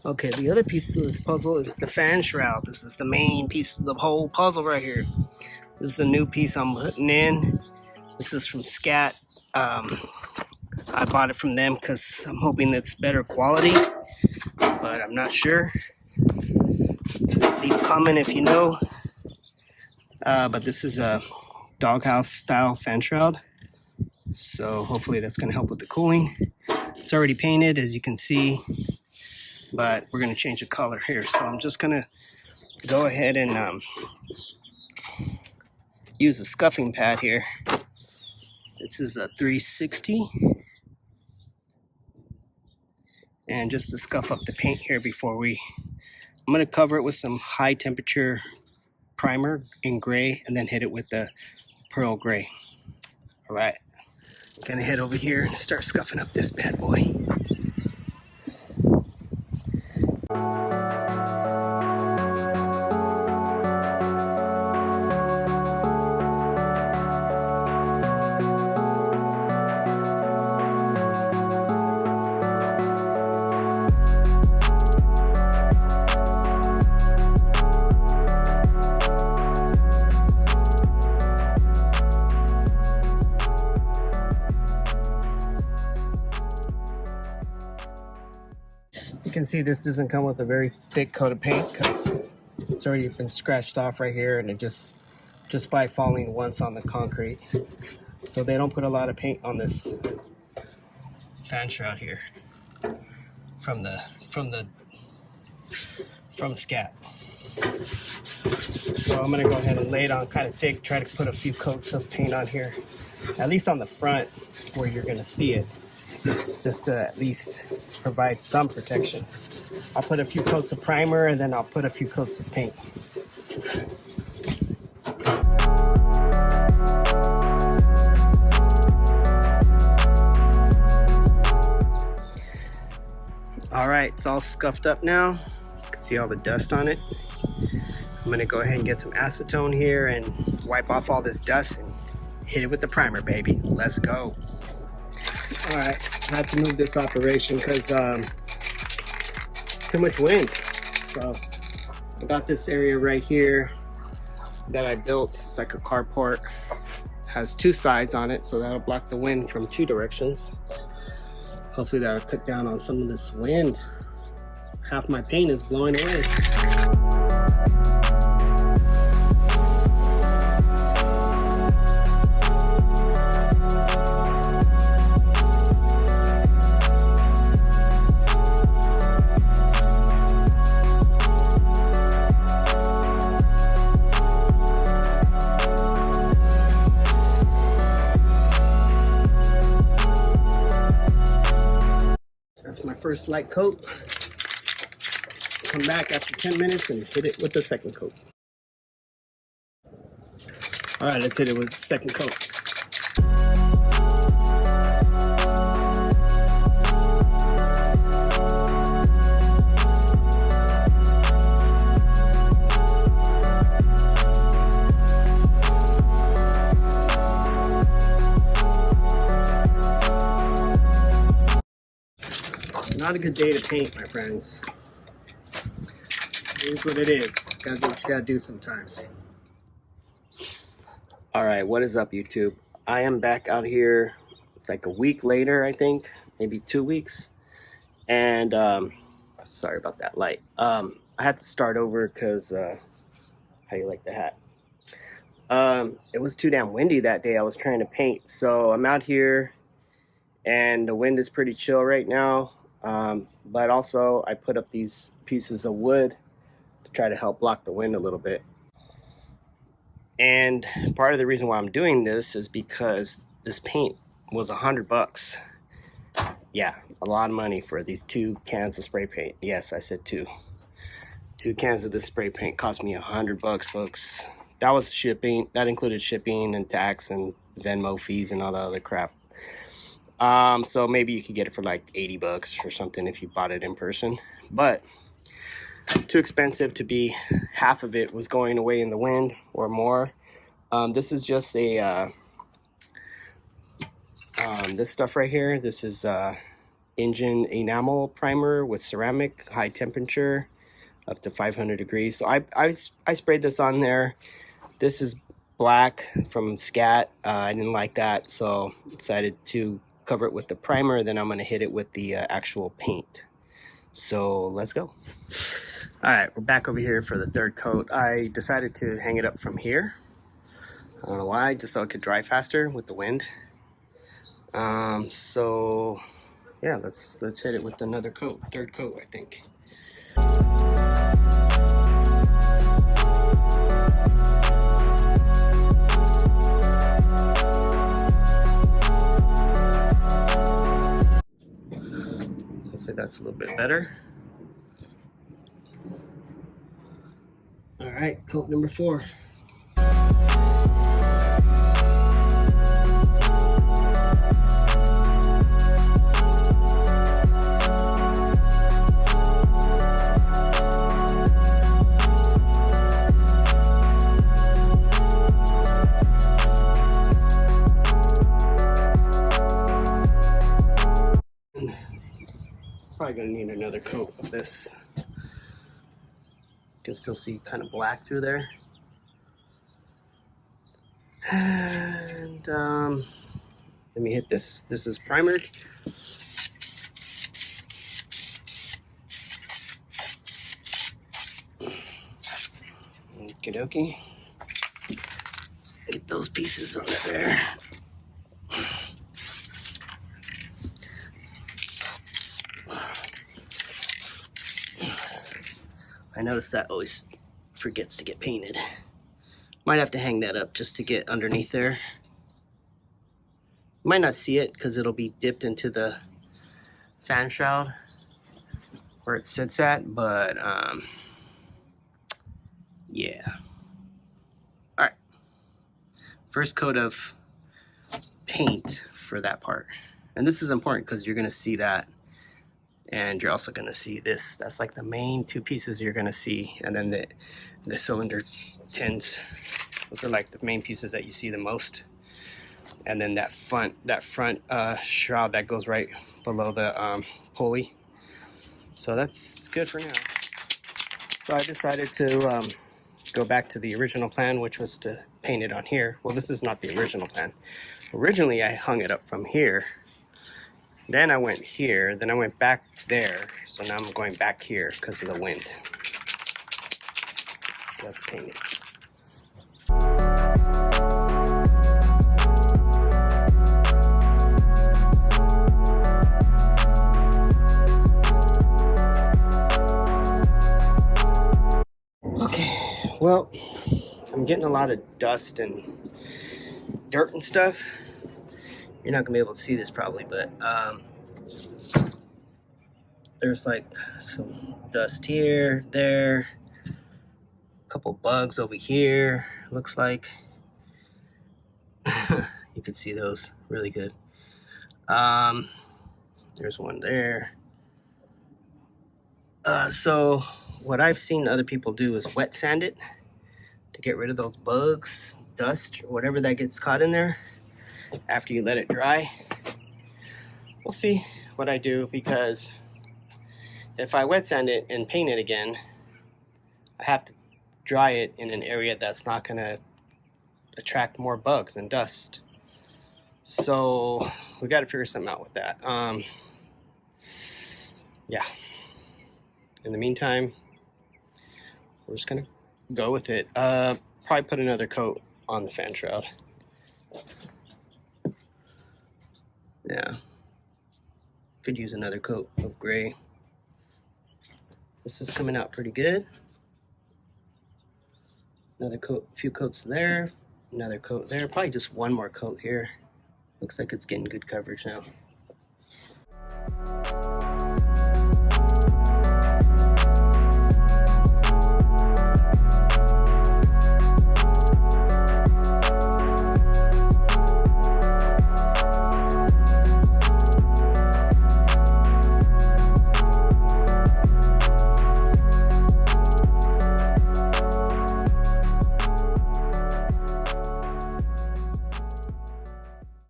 Okay, the other piece of this puzzle is the fan shroud. This is the main piece of the whole puzzle right here. This is a new piece I'm putting in. This is from Scat. I bought it from them because I'm hoping it's better quality, but I'm not sure. Leave a comment if you know. But this is a doghouse style fan shroud. So hopefully that's going to help with the cooling. It's already painted, as you can see, but we're going to change the color here. So I'm just going to go ahead and use a scuffing pad here. This is a 360. And just to scuff up the paint here before I'm going to cover it with some high temperature primer in gray and then hit it with the pearl gray. All right, I'm going to head over here and start scuffing up this bad boy. You can see this doesn't come with a very thick coat of paint because it's already been scratched off right here, and it just by falling once on the concrete. So they don't put a lot of paint on this fan shroud here from Scat. So I'm gonna go ahead and lay it on kind of thick, try to put a few coats of paint on here, at least on the front where you're gonna see it, just to at least provide some protection. I'll put a few coats of primer and then I'll put a few coats of paint. All right, it's all scuffed up now. You can see all the dust on it. I'm gonna go ahead and get some acetone here and wipe off all this dust and hit it with the primer, baby. Let's go. All right, I had to move this operation because too much wind. So I got this area right here that I built. It's like a carport. Has two sides on it, so that'll block the wind from two directions. Hopefully that'll cut down on some of this wind. Half my paint is blowing away. That's my first light coat. Come back after 10 minutes and hit it with the second coat. All right, let's hit it with the second coat. Not a good day to paint, my friends. Here's what it is. Gotta do what you gotta do sometimes. Alright, what is up, YouTube? I am back out here. It's like a week later, I think. Maybe 2 weeks. And, sorry about that light. I had to start over because, how do you like the hat? It was too damn windy that day I was trying to paint. So I'm out here, and the wind is pretty chill right now. But also I put up these pieces of wood to try to help block the wind a little bit. And part of the reason why I'm doing this is because this paint was $100. Yeah, a lot of money for these 2 cans of spray paint. Yes, I said 2. 2 cans of this spray paint cost me $100, folks. That was shipping. That included shipping and tax and Venmo fees and all the other crap. So maybe you could get it for like $80 or something if you bought it in person, but too expensive to be half of it was going away in the wind or more. This is just a, this stuff right here. This is engine enamel primer with ceramic, high temperature, up to 500 degrees. So I sprayed this on there. This is black from Scat. I didn't like that, so decided to cover it with the primer. Then I'm going to hit it with the actual paint. So let's go. All right, we're back over here for the third coat. I decided to hang it up from here. I don't know why, just so it could dry faster with the wind. So yeah, let's hit it with another coat, third coat, I think. Hopefully that's a little bit better. All right, coat number 4. Probably gonna need another coat of this. You can still see kind of black through there. And let me hit this. This is primered. Okie dokie. Get those pieces under there. I notice that always forgets to get painted. Might have to hang that up just to get underneath there. You might not see it because it'll be dipped into the fan shroud where it sits at, but yeah. All right, first coat of paint for that part. And this is important because you're gonna see that, and you're also gonna see this. That's like the main 2 pieces you're gonna see, and then the cylinder tins. Those are like the main pieces that you see the most. And then that front shroud that goes right below the pulley. So that's good for now. So I decided to go back to the original plan, which was to paint it on here. Well, this is not the original plan. Originally, I hung it up from here. Then I went here, then I went back there. So now I'm going back here because of the wind. Let's paint it. Okay, well, I'm getting a lot of dust and dirt and stuff. You're not gonna be able to see this probably, but there's like some dust here, there, a couple bugs over here, looks like. You can see those really good. There's one there. So what I've seen other people do is wet sand it to get rid of those bugs, dust, or whatever that gets caught in there after you let it dry. We'll see what I do, because if I wet sand it and paint it again, I have to dry it in an area that's not going to attract more bugs and dust. So we got to figure something out with that. Yeah. In the meantime, we're just going to go with it. Probably put another coat on the fan shroud. Yeah. Could use another coat of gray. This is coming out pretty good. Another coat, a few coats there, another coat there, probably just one more coat here. Looks like it's getting good coverage now.